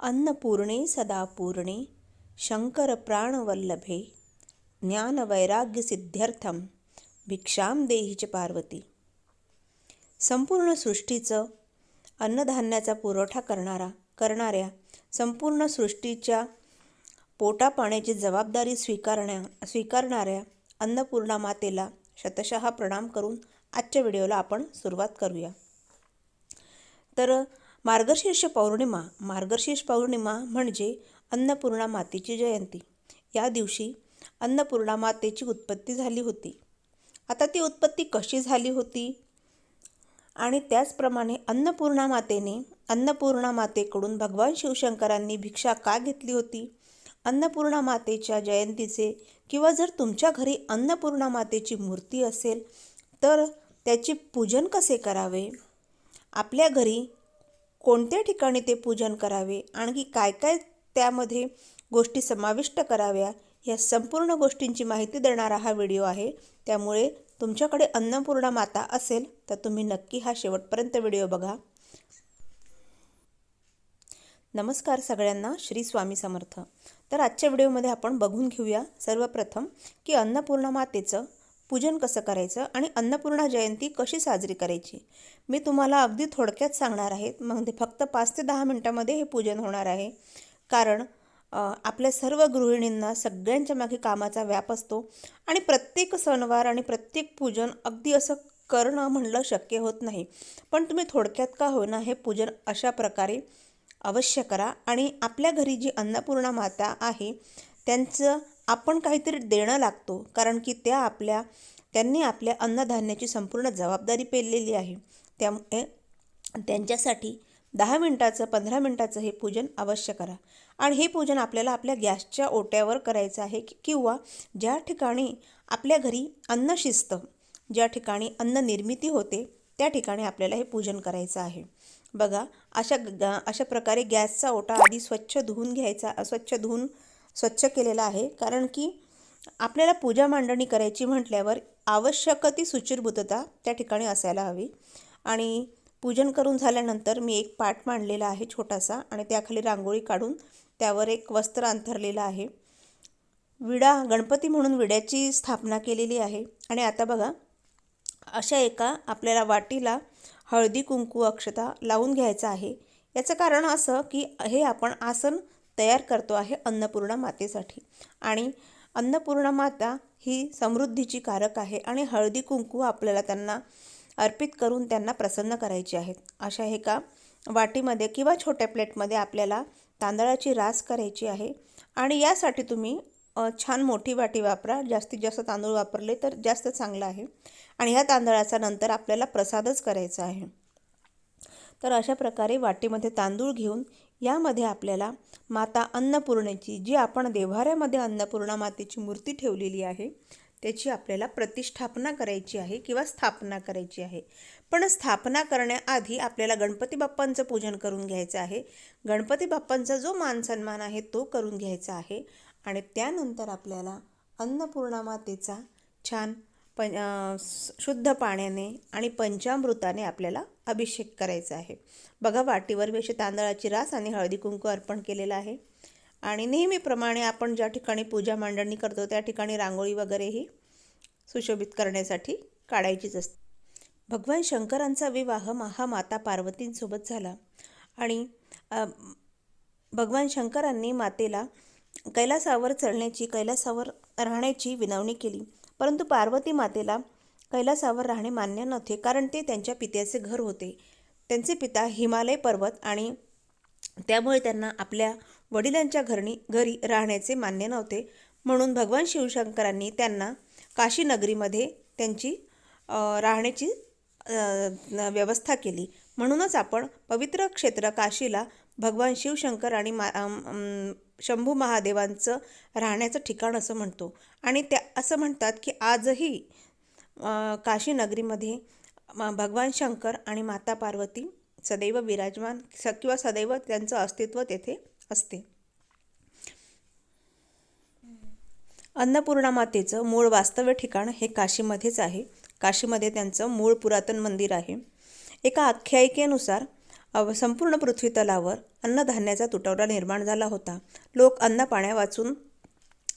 अन्नपूर्णे सदा पूर्णे शंकर प्राणवल्लभे ज्ञानवैराग्यसिद्ध्यर्थं भिक्षां देहि च पार्वती। संपूर्ण सृष्टीचं अन्नधान्याचा पुरवठा करणाऱ्या संपूर्ण सृष्टीच्या पोटापाण्याची जबाबदारी स्वीकारणाऱ्या अन्नपूर्णा मातेला शतशः प्रणाम करून आजच्या व्हिडिओला आपण सुरुवात करूया। तर मार्गशीर्ष पौर्णिमा म्हणजे अन्नपूर्णा मातेची जयंती। या दिवशी अन्नपूर्णा मातेची उत्पत्ती झाली होती। आता ती उत्पत्ती कशी झाली होती आणि त्याचप्रमाणे अन्नपूर्णा मातेकडून भगवान शिवशंकरांनी भिक्षा का घेतली होती, अन्नपूर्णा मातेच्या जयंतीचे किंवा जर तुमच्या घरी अन्नपूर्णा मातेची मूर्ती असेल तर त्याचे पूजन कसे करावे, आपल्या घरी कोणत्या ठिकाणी ते पूजन करावे, आणखी काय काय त्यामध्ये गोष्टी समाविष्ट कराव्या, या संपूर्ण गोष्टींची माहिती देणारा हा व्हिडिओ आहे। त्यामुळे तुमच्याकडे अन्नपूर्णा माता असेल तर तुम्ही नक्की हा शेवटपर्यंत व्हिडिओ बघा। नमस्कार सगळ्यांना, श्री स्वामी समर्थ। तर आजच्या व्हिडिओमध्ये आपण बघून घेऊया सर्वप्रथम की अन्नपूर्णा मातेचं पूजन कसं करायचं आणि अन्नपूर्णा जयंती कशी साजरी करायची। मी तुम्हाला अगदी थोडक्यात सांगणार आहे, म्हणजे फक्त 5 ते 10 मिनिटांमध्ये हे पूजन होणार आहे। कारण आपल्या सर्व गृहिणींना सगळ्यांच्या मागे कामाचा व्याप असतो आणि प्रत्येक सणवार आणि प्रत्येक पूजन अगदी असं करणं म्हणलं शक्य होत नाही। पण तुम्ही थोडक्यात का होईना हे पूजन अशा प्रकारे अवश्य करा आणि आपल्या घरी जी अन्नपूर्णा माता आहे त्यांचं आपण काहीतरी देणं लागतो, कारण की त्यांनी आपल्या अन्नधान्याची संपूर्ण जबाबदारी पेललेली आहे। त्यामुळे त्यांच्यासाठी 10 मिनिटाचं 15 मिनिटाचं हे पूजन अवश्य करा। आणि हे पूजन आपल्याला आपल्या गॅसच्या ओट्यावर करायचं आहे किंवा ज्या ठिकाणी आपल्या घरी अन्न शिजतं, ज्या ठिकाणी अन्न निर्मिती होते त्या ठिकाणी आपल्याला हे पूजन करायचं आहे। बघा, अशा प्रकारे गॅसचा ओटा आधी स्वच्छ धुवून घ्यायचा, स्वच्छ केलेला आहे, कारण की आपल्याला पूजा मांडणी करायची म्हटल्यावर आवश्यक ती शुचिर्भूतता त्या ठिकाणी असायला हवी। आणि पूजन करून झाल्यानंतर मी एक पाट मांडलेला आहे छोटासा आणि त्याखाली रांगोळी काढून त्यावर एक वस्त्र अंथरलेलं आहे। गणपती म्हणून विड्याची स्थापना केलेली आहे। आणि आता बघा, अशा एका आपल्याला वाटीला हळदी कुंकू अक्षता लावून घ्यायचं आहे। याचं कारण असं की हे आपण आसन तयार करतो आहे अन्नपूर्णा मातेसाठी, आणि अन्नपूर्णा माता ही समृद्धीची कारक आहे आणि हळदी कुंकू आपल्याला त्यांना अर्पित करून त्यांना प्रसन्न करायचे आहेत। अशा एका वाटीमध्ये किंवा छोट्या प्लेटमध्ये आपल्याला तांदळाची रास करायची आहे आणि यासाठी तुम्ही छान मोठी वाटी वापरा। जास्तीत जास्त तांदूळ वापरले तर जास्त चांगलं आहे। आणि ह्या तांदळाचा नंतर आपल्याला प्रसादच करायचा आहे। तर अशा प्रकारे वाटीमध्ये तांदूळ घेऊन यामध्ये आपल्याला माता अन्नपूर्णेची, जी आपण देव्हाऱ्यामध्ये अन्नपूर्णा मातेची मूर्ती ठेवलेली आहे, त्याची आपल्याला प्रतिष्ठापना करायची आहे किंवा स्थापना करायची आहे। पण स्थापना करण्याआधी आपल्याला गणपती बाप्पांचं पूजन करून घ्यायचं आहे। गणपती बाप्पांचा जो मान सन्मान आहे तो करून घ्यायचा आहे आणि त्यानंतर आपल्याला अन्नपूर्णा मातेचा छान शुद्ध पाण्याने आणि पंचामृताने आपल्याला अभिषेक करायचा आहे। बघा, वाटीवर मी तांदळाची रास आणि हळदी कुंकू अर्पण केलेलं आहे। आणि नेहमीप्रमाणे आपण ज्या ठिकाणी पूजा मांडणी करतो त्या ठिकाणी रांगोळी वगैरेही सुशोभित करण्यासाठी काढायचीच असते। भगवान शंकरांचा विवाह महामाता पार्वतींसोबत झाला आणि भगवान शंकरांनी मातेला कैलासावर राहण्याची विनवणी केली, परंतु पार्वती मातेला कैलासावर राहणे मान्य नव्हते, कारण ते त्यांच्या पित्याचे घर होते। त्यांचे पिता हिमालय पर्वत, आणि त्यामुळे त्यांना आपल्या वडिलांच्या घरी राहण्याचे मान्य नव्हते। म्हणून भगवान शिवशंकरांनी त्यांना काशी नगरीमध्ये त्यांची राहण्याची व्यवस्था केली। म्हणूनच आपण पवित्र क्षेत्र काशीला भगवान शिवशंकर आणि शंभू महादेवांचं राहण्याचं ठिकाण असं म्हणतो। आणि असं म्हणतात की आजही काशी नगरीमध्ये भगवान शंकर आणि माता पार्वती सदैव विराजमान किंवा सदैव त्यांचं अस्तित्व तेथे असते। अन्नपूर्णा मातेचं मूळ वास्तव्य ठिकाण हे काशीमध्येच आहे. काशीमध्ये त्यांचं मूळ पुरातन मंदिर आहे. एका आख्यायिकेनुसार संपूर्ण पृथ्वी तलावर अन्नधान्याचा तुटवडा निर्माण झाला होता. लोक अन्न पाण्या वाचून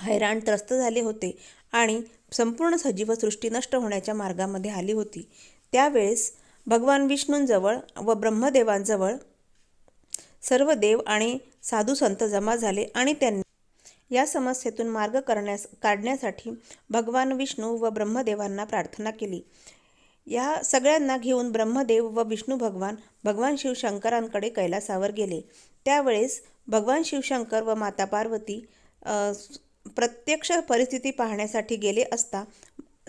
हैराण त्रस्त झाले होते आणि संपूर्ण सजीव सृष्टी नष्ट होण्याच्या मार्गामध्ये आली होती. त्यावेळेस भगवान विष्णूंजवळ व ब्रह्मदेवांजवळ सर्व देव आणि साधू संत जमा झाले आणि त्यांनी या समस्येतून मार्ग काढण्यासाठी भगवान विष्णू व ब्रह्मदेवांना प्रार्थना केली. या सगळ्यांना घेऊन ब्रह्मदेव व विष्णू भगवान शिवशंकरांकडे कैलासावर गेले. त्यावेळेस भगवान शिवशंकर व माता पार्वती प्रत्यक्ष परिस्थिती पाहण्यासाठी गेले असता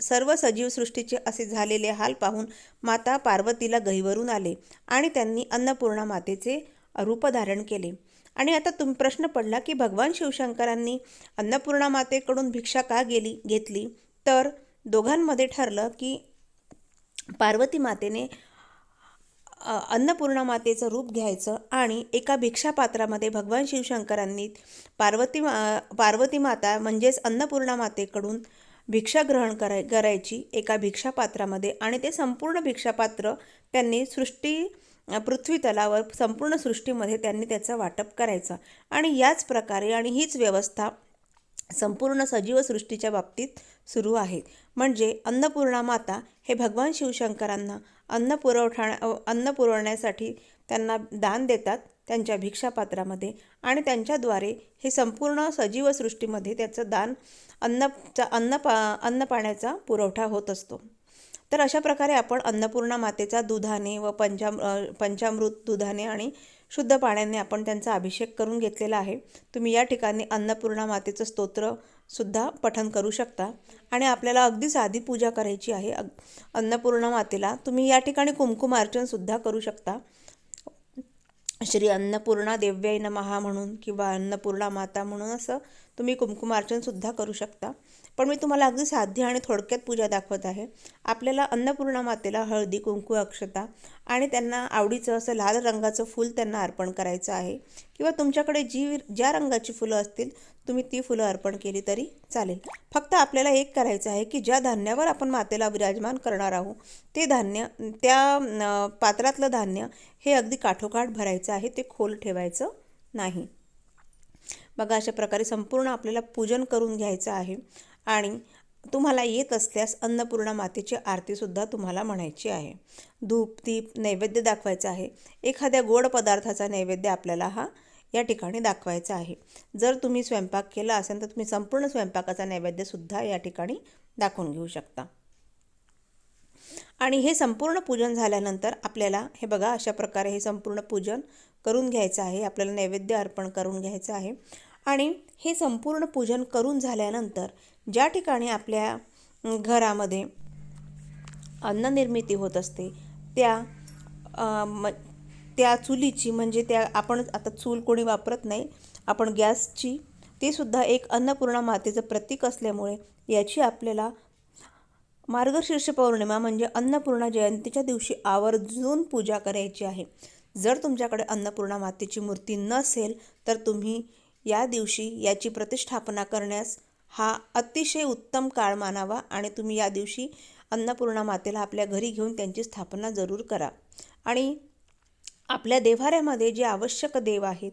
सर्व सजीव सृष्टीचे असे झालेले हाल पाहून माता पार्वतीला गहिवरून आले आणि त्यांनी अन्नपूर्णा मातेचे रूप धारण केले. आणि आता प्रश्न पडला की भगवान शिवशंकरांनी अन्नपूर्णा मातेकडून भिक्षा का घेतली? तर दोघांमध्ये ठरलं की पार्वती मातेने अन्नपूर्णा मातेचं रूप घ्यायचं आणि एका भिक्षापात्रामध्ये भगवान शिवशंकरांनी पार्वती माता म्हणजेच अन्नपूर्णा मातेकडून भिक्षा ग्रहण करायची एका भिक्षापात्रामध्ये आणि ते संपूर्ण भिक्षापात्र त्यांनी पृथ्वी तलावर संपूर्ण सृष्टीमध्ये त्यांनी त्याचं वाटप करायचं. आणि याच प्रकारे आणि हीच व्यवस्था संपूर्ण सजीव सृष्टीच्या बाबतीत सुरू आहे. म्हणजे अन्नपूर्णा माता हे भगवान शिवशंकरांना अन्न पुरवण्यासाठी त्यांना दान देतात त्यांच्या भिक्षापात्रामध्ये आणि त्यांच्याद्वारे हे संपूर्ण सजीव सृष्टीमध्ये त्याचं दान अन्न पाण्याचा पुरवठा होत असतो. तर अशा प्रकारे आपण अन्नपूर्णा मातेचा दुधाने व पंचामृत दुधाने आणि शुद्ध पाण्याने आपण त्यांचा अभिषेक करून घेतलेला आहे. तुम्ही या ठिकाणी अन्नपूर्णा मातेचं स्तोत्रसुद्धा पठण करू शकता. आणि आपल्याला अगदी साधी पूजा करायची आहे अन्नपूर्णा मातेला. तुम्ही या ठिकाणी कुंकुमार्चनसुद्धा करू शकता. श्री अन्नपूर्णा देव्यै नमः म्हणून किंवा अन्नपूर्णा माता म्हणून असं तुम्ही कुंकुमार्चनसुद्धा करू शकता. पण मी तुम्हाला अगदी साधी आणि थोडक्यात पूजा दाखवत आहे. आपल्याला अन्नपूर्णा मातेला हळदी, कुंकू, अक्षता आणि त्यांना आवडीचं असं लाल रंगाचं फूल त्यांना अर्पण करायचं आहे. किंवा तुमच्याकडे ज्या रंगाची फुलं असतील तुम्ही ती फुलं अर्पण केली तरी चालेल. फक्त आपल्याला एक करायचं आहे की ज्या धान्यावर आपण मातेला विराजमान करणार आहोत ते धान्य, त्या पात्रातलं धान्य हे अगदी काठोकाठ भरायचं आहे, ते खोल ठेवायचं नाही. बघा, अशा प्रकारे संपूर्ण आपल्याला पूजन करून घ्यायचं आहे. आणि तुम्हाला येत असल्यास अन्नपूर्णा मातेची आरतीसुद्धा तुम्हाला म्हणायची आहे. धूप, दीप, नैवेद्य दाखवायचा आहे. एखाद्या गोड पदार्थाचा नैवेद्य आपल्याला या ठिकाणी दाखवायचा आहे. जर तुम्ही स्वयंपाक केला असेल तर तुम्ही संपूर्ण स्वयंपाकाचा नैवेद्यसुद्धा या ठिकाणी दाखवून घेऊ शकता. आणि हे संपूर्ण पूजन झाल्यानंतर आपल्याला हे बघा अशा प्रकारे हे संपूर्ण पूजन करून घ्यायचं आहे. आपल्याला नैवेद्य अर्पण करून घ्यायचं आहे. आणि हे संपूर्ण पूजन करून झाल्यानंतर ज्या ठिकाणी आपल्या घरामध्ये अन्न निर्मिती होत असते त्या चुलीची, म्हणजे आपण आता चूल कोणी वापरत नाही, आपण गॅसची, ते सुद्धा एक अन्नपूर्णा मातेचं प्रतीक असल्यामुळे याची आपल्याला मार्गशीर्ष पौर्णिमा म्हणजे अन्नपूर्णा जयंतीच्या दिवशी आवर्जून पूजा करायची आहे. जर तुमच्याकडे अन्नपूर्णा मातेची मूर्ती नसेल तर तुम्ही या दिवशी याची प्रतिष्ठापना करण्यास हा अतिशय उत्तम काळ मानावा आणि तुम्ही या दिवशी अन्नपूर्णा मातेला आपल्या घरी घेऊन त्यांची स्थापना जरूर करा. आणि आपल्या देव्हाऱ्यामध्ये जे आवश्यक देव आहेत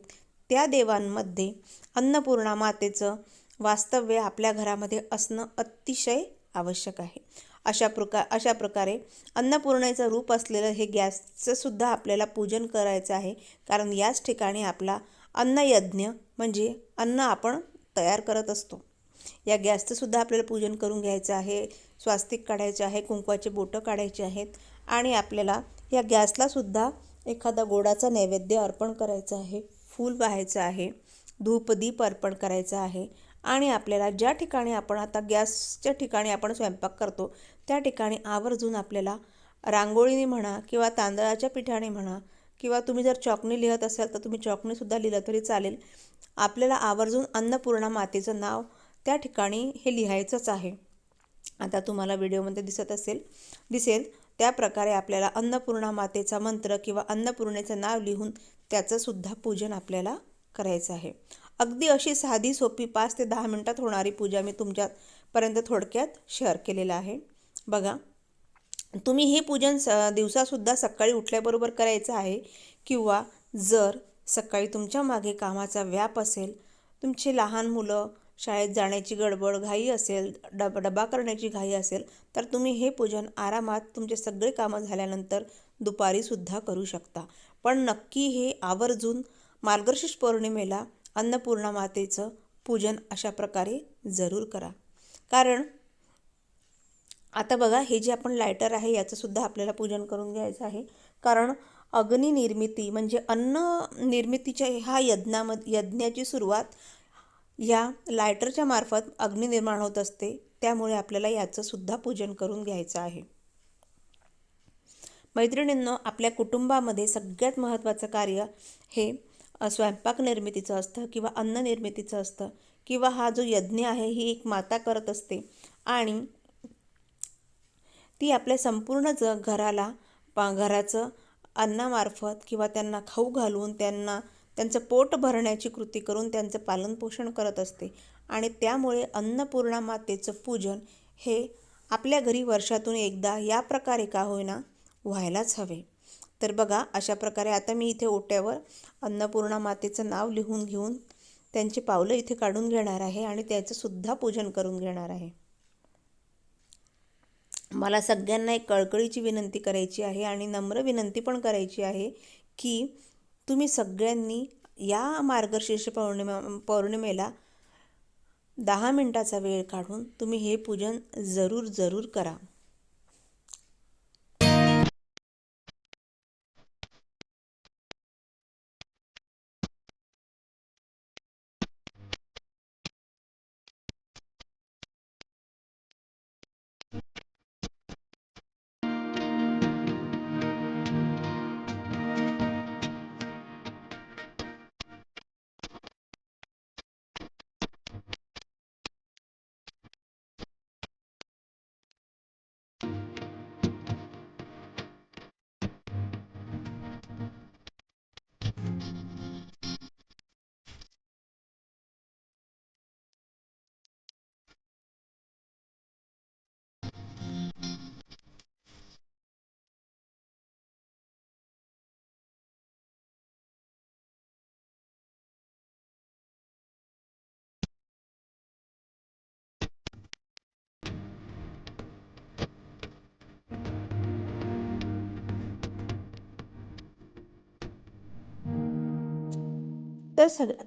त्या देवांमध्ये अन्नपूर्णा मातेचं वास्तव्य आपल्या घरामध्ये असणं अतिशय आवश्यक आहे. अशा प्रकारे अन्नपूर्णेचं रूप असलेलं हे गॅसचं सुद्धा आपल्याला पूजन करायचं आहे. कारण याच ठिकाणी आपला अन्नयज्ञ म्हणजे अन्न आपण तयार करत असतो. या गॅसचं सुद्धा आपल्याला पूजन करून घ्यायचं आहे. स्वास्तिक काढायचे आहे, कुंकवाचे बोटं काढायचे आहेत. आणि आपल्याला या गॅसला सुद्धा एखादा गोडाचा नैवेद्य अर्पण करायचा आहे, फूल वाहायचं आहे, धूप दीप अर्पण करायचं आहे. आणि आपल्याला ज्या ठिकाणी आपण आता गॅसच्या ठिकाणी आपण स्वयंपाक करतो त्या ठिकाणी आवर्जून आपल्याला रांगोळीने म्हणा किंवा तांदळाच्या पिठाने म्हणा किंवा तुम्ही जर चॉकनी लिहत असाल तर तुम्ही चॉकनीसुद्धा लिहिलं तरी चालेल. आपल्याला आवर्जून अन्नपूर्णा मातेचं नाव त्या ठिकाणी हे लिहायचंच आहे. आता तुम्हाला व्हिडिओमध्ये दिसेल त्या प्रकारे आपल्याला अन्नपूर्णा मातेचा मंत्र किंवा अन्नपूर्णेचं नाव लिहून त्याचं सुद्धा पूजन आपल्याला करायचं आहे. अगदी अशी साधी सोपी 5 ते 10 मिनिटात होणारी पूजा मी तुमच्यापर्यंत थोडक्यात शेअर केलेलं आहे. बघा, तुम्ही हे पूजन दिवसासुद्धा सकाळी उठल्याबरोबर करायचं आहे, किंवा जर सकाळी तुमच्या मागे कामाचा व्याप असेल, तुमची लहान मुलं शाळेत जाण्याची गडबड घाई असेल, डबा करण्याची घाई असेल, तर तुम्ही हे पूजन आरामात तुमचे सगळे कामं झाल्यानंतर दुपारीसुद्धा करू शकता. पण नक्की हे आवर्जून मार्गशीर्ष पौर्णिमेला अन्नपूर्णा मातेचं पूजन अशा प्रकारे जरूर करा. कारण आता बघा, हे जे आपण लायटर आहे याचंसुद्धा आपल्याला पूजन करून घ्यायचं आहे. कारण अग्निनिर्मिती म्हणजे अन्न निर्मितीच्या ह्या यज्ञाची सुरुवात या लायटरच्या मार्फत अग्नी निर्माण होत असते. त्यामुळे आपल्याला याचंसुद्धा पूजन करून घ्यायचं आहे. मैत्रिणींनो, आपल्या कुटुंबामध्ये सगळ्यात महत्त्वाचं कार्य हे स्वयंपाक निर्मितीचं असतं, किंवा अन्न निर्मितीचं असतं, किंवा हा जो यज्ञ आहे ही एक माता करत असते. आणि ती आपल्या संपूर्ण घराचं अन्नामार्फत किंवा त्यांना खाऊ घालून त्यांचं पोट भरण्याची कृती करून त्यांचं पालनपोषण करत असते. आणि त्यामुळे अन्नपूर्णा मातेचं पूजन हे आपल्या घरी वर्षातून एकदा या प्रकारे का होईना व्हायलाच हवे. तर बघा, अशा प्रकारे आता मी इथे ओट्यावर अन्नपूर्णा मातेचं नाव लिहून घेऊन त्यांची पावलं इथे काढून घेणार आहे आणि त्याचंसुद्धा पूजन करून घेणार आहे. मला सगळ्यांना एक कळकळीची विनंती करायची आहे आणि नम्र विनंती पण करायची आहे की तुम्ही सगळ्यांनी या मार्गशीर्ष पौर्णिमेला 10 मिनिटाचा वेळ काढून तुम्ही हे पूजन जरूर करा.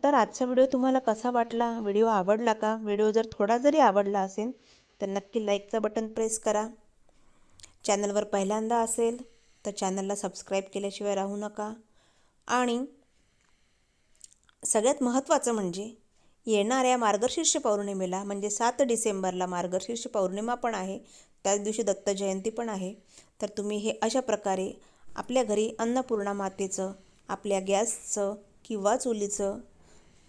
तर आजचा व्हिडिओ तुम्हाला कसा वाटला? व्हिडिओ आवडला का? व्हिडिओ जर थोडा जरी आवडला असेल तर नक्की लाईकचं बटन प्रेस करा. चॅनलवर पहिल्यांदा असेल तर चॅनलला सबस्क्राईब केल्याशिवाय राहू नका. आणि सगळ्यात महत्त्वाचं म्हणजे येणाऱ्या मार्गशीर्ष पौर्णिमेला म्हणजे 7 डिसेंबरला मार्गशीर्ष पौर्णिमा पण आहे, त्याच दिवशी दत्त जयंती पण आहे. तर तुम्ही हे अशा प्रकारे आपल्या घरी अन्नपूर्णा मातेचं, आपल्या गॅसचं किंवा चुलीचं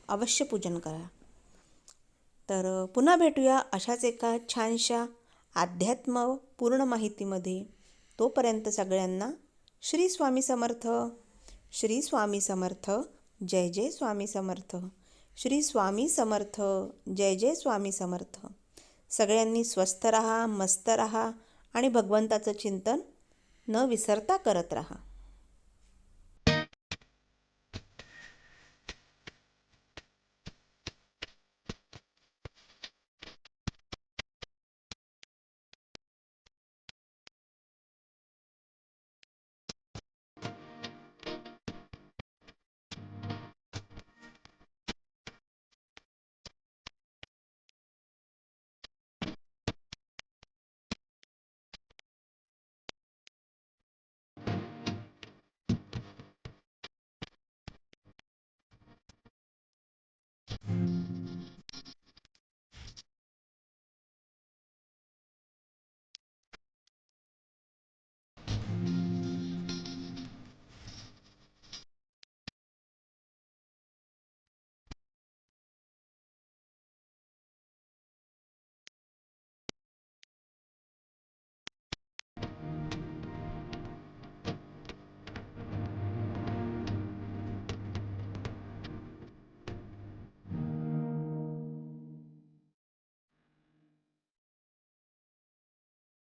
अवश्य पूजन करा. तर पुन्हा भेटूया अशाच एका छानशा अध्यात्म पूर्ण माहितीमध्ये. तोपर्यंत सगळ्यांना श्री स्वामी समर्थ. श्री स्वामी समर्थ. जय जय स्वामी समर्थ. श्री स्वामी समर्थ. जय जय स्वामी समर्थ. सगळ्यांनी स्वस्थ राहा, मस्त राहा आणि भगवंताचं चिंतन न विसरता करत राहा.